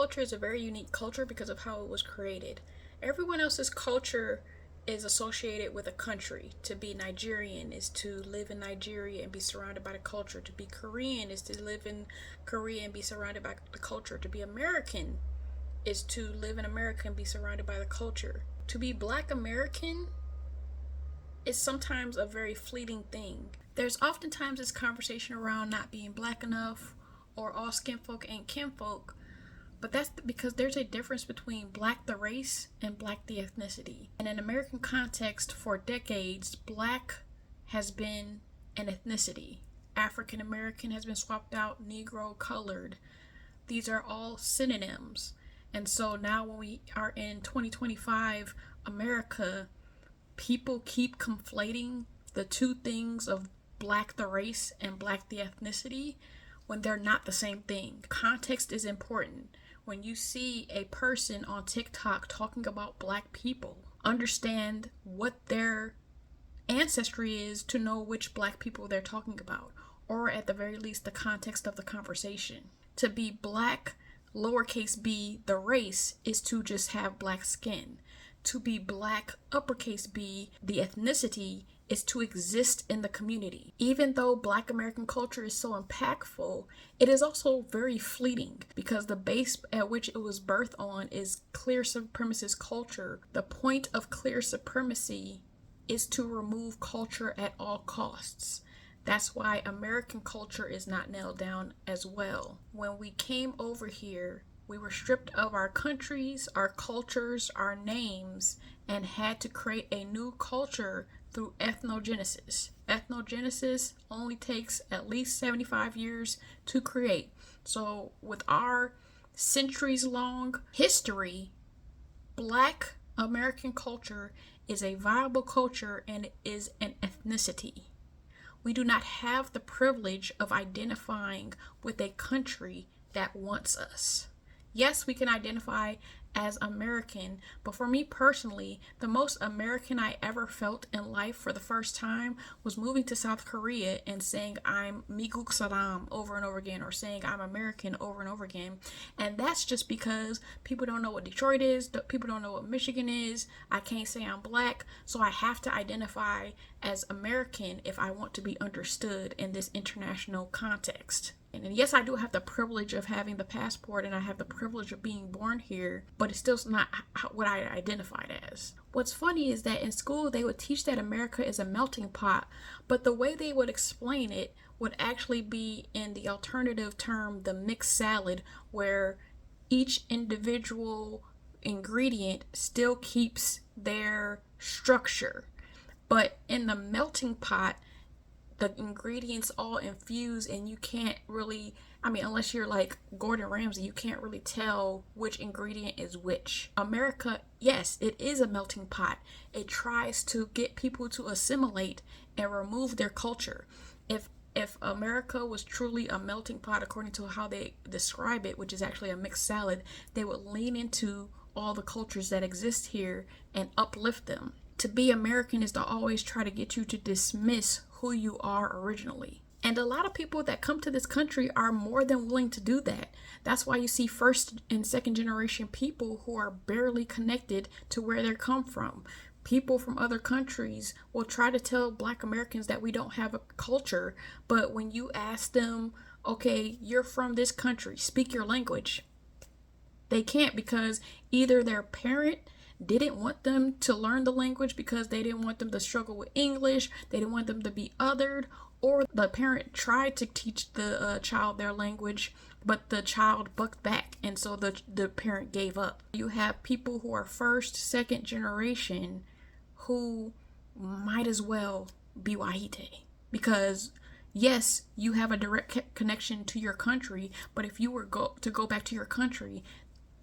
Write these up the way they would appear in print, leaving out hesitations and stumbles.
culture is a very unique culture because of how it was created. Everyone else's culture is associated with a country. To be Nigerian is to live in Nigeria and be surrounded by the culture. To be Korean is to live in Korea and be surrounded by the culture. To be American is to live in America and be surrounded by the culture. To be Black American is sometimes a very fleeting thing. There's oftentimes this conversation around not being Black enough or all skin folk ain't kinfolk, but that's because there's a difference between Black the race and Black the ethnicity. In an American context, for decades, Black has been an ethnicity. African American has been swapped out, Negro, colored. These are all synonyms. And so now when we are in 2025 America, people keep conflating the two things of Black the race and Black the ethnicity when they're not the same thing. Context is important. When you see a person on TikTok talking about Black people, understand what their ancestry is to know which Black people they're talking about, or at the very least the context of the conversation. To be Black, lowercase b, the race, is to just have Black skin. To be Black, uppercase b, the ethnicity, is to exist in the community. Even though Black American culture is so impactful, it is also very fleeting because the base at which it was birthed on is clear supremacist culture. The point of clear supremacy is to remove culture at all costs. That's why American culture is not nailed down as well. When we came over here, we were stripped of our countries, our cultures, our names, and had to create a new culture through ethnogenesis. Ethnogenesis only takes at least 75 years to create. So with our centuries-long history, Black American culture is a viable culture and it is an ethnicity. We do not have the privilege of identifying with a country that wants us. Yes, we can identify as American, but for me personally, the most American I ever felt in life for the first time was moving to South Korea and saying I'm Miguk Salam over and over again, or saying I'm American over and over again. And that's just because people don't know what Detroit is, people don't know what Michigan is. I can't say I'm Black, so I have to identify as American if I want to be understood in this international context. And yes, I do have the privilege of having the passport and I have the privilege of being born here, but it's still not what I identified as. What's funny is that in school they would teach that America is a melting pot, but the way they would explain it would actually be in the alternative term, the mixed salad, where each individual ingredient still keeps their structure. But in the melting pot, the ingredients all infuse and you can't really, unless you're like Gordon Ramsay, you can't really tell which ingredient is which. America, yes, it is a melting pot. It tries to get people to assimilate and remove their culture. If America was truly a melting pot, according to how they describe it, which is actually a mixed salad, they would lean into all the cultures that exist here and uplift them. To be American is to always try to get you to dismiss who you are originally. And a lot of people that come to this country are more than willing to do that. That's why you see first and second generation people who are barely connected to where they come from. People from other countries will try to tell Black Americans that we don't have a culture, but when you ask them, okay, you're from this country, speak your language, they can't, because either their parent didn't want them to learn the language because they didn't want them to struggle with English, they didn't want them to be othered, or the parent tried to teach the child their language, but the child bucked back, and so the parent gave up. You have people who are first, second generation who might as well be Wahite, because yes, you have a direct connection to your country, but if you were to go back to your country,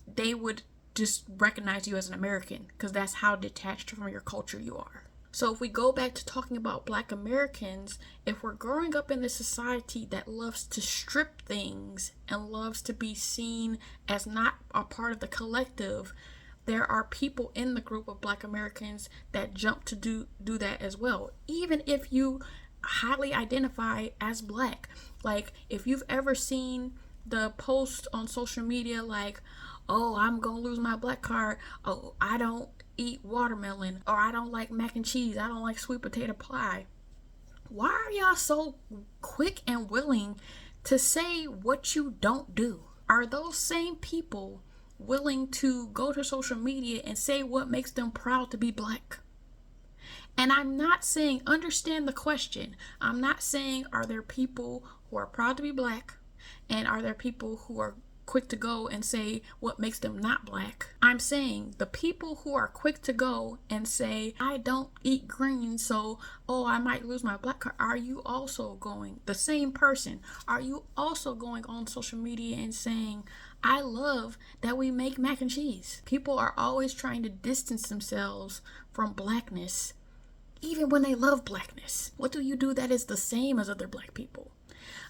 they would just recognize you as an American because that's how detached from your culture you are. So if we go back to talking about Black Americans, if we're growing up in this society that loves to strip things and loves to be seen as not a part of the collective, there are people in the group of Black Americans that jump to do that as well, even if you highly identify as Black. Like if you've ever seen the post on social media like, oh, I'm gonna lose my black card. Oh, I don't eat watermelon. Or I don't like mac and cheese. I don't like sweet potato pie. Why are y'all so quick and willing to say what you don't do? Are those same people willing to go to social media and say what makes them proud to be black? And I'm not saying, understand the question. I'm not saying, are there people who are proud to be black? And are there people who are quick to go and say what makes them not black? I'm saying the people who are quick to go and say, I don't eat greens, so, oh, I might lose my black card. Are you also going, the same person, are you also going on social media and saying, I love that we make mac and cheese? People are always trying to distance themselves from blackness, even when they love blackness. What do you do that is the same as other black people?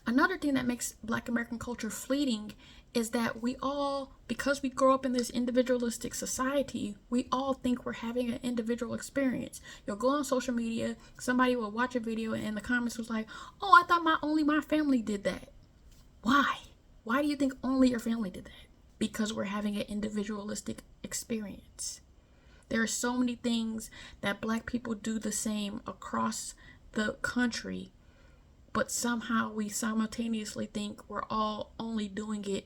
Another thing that makes Black American culture fleeting is that we all, because we grow up in this individualistic society, we all think we're having an individual experience. You'll go on social media, somebody will watch a video and in the comments was like, oh, I thought only my family did that. Why? Why do you think only your family did that? Because we're having an individualistic experience. There are so many things that black people do the same across the country, but somehow we simultaneously think we're all only doing it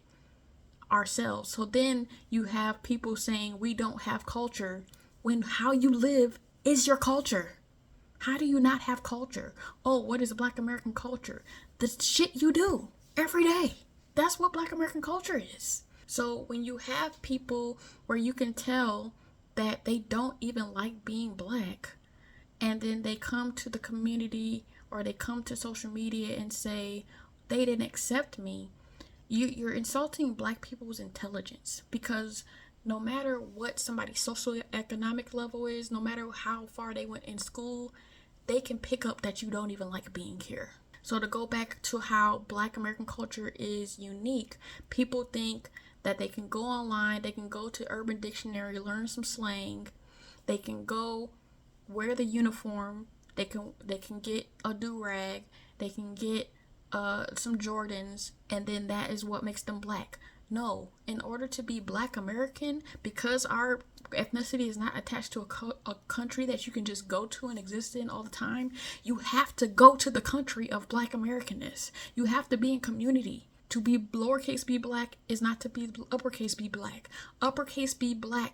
ourselves. So then you have people saying we don't have culture when how you live is your culture. How do you not have culture? Oh, what is Black American culture? The shit you do every day. That's what Black American culture is. So when you have people where you can tell that they don't even like being black, and then they come to the community or they come to social media and say they didn't accept me, you're insulting black people's intelligence. Because no matter what somebody's socioeconomic level is, no matter how far they went in school, they can pick up that you don't even like being here. So to go back to how Black American culture is unique, people think that they can go online, they can go to Urban Dictionary, learn some slang, they can go wear the uniform, they can get a do-rag, they can get some Jordans, and then that is what makes them black. No, in order to be Black American, because our ethnicity is not attached to a country that you can just go to and exist in all the time, you have to go to the country of Black Americanness. You have to be in community. To be lowercase b black is not to be uppercase b black. Uppercase b black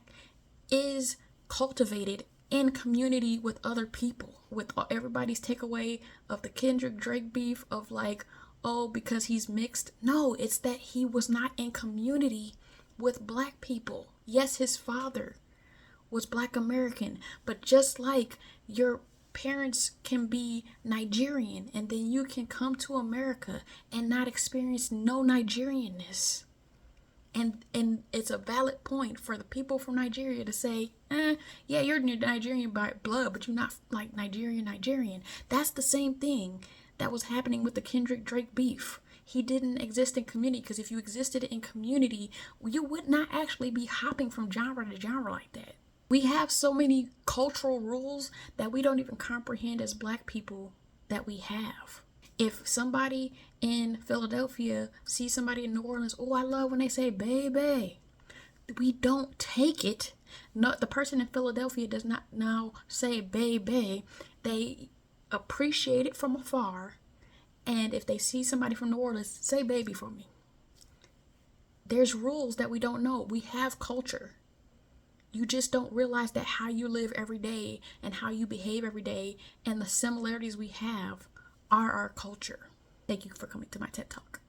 is cultivated in community with other people, with everybody's takeaway of the Kendrick Drake beef of like, oh, because he's mixed. No, it's that he was not in community with black people. Yes, his father was Black American, but just like your parents can be Nigerian and then you can come to America and not experience no Nigerianness. And it's a valid point for the people from Nigeria to say, yeah, you're Nigerian by blood, but you're not like Nigerian. That's the same thing that was happening with the Kendrick Drake beef. He didn't exist in community, because if you existed in community, you would not actually be hopping from genre to genre like that. We have so many cultural rules that we don't even comprehend as black people that we have. If somebody in Philadelphia sees somebody in New Orleans, oh, I love when they say baby. We don't take it. No, the person in Philadelphia does not now say baby. They appreciate it from afar. And if they see somebody from New Orleans, say baby for me. There's rules that we don't know. We have culture. You just don't realize that how you live every day and how you behave every day and the similarities we have are our culture. Thank you for coming to my TED Talk.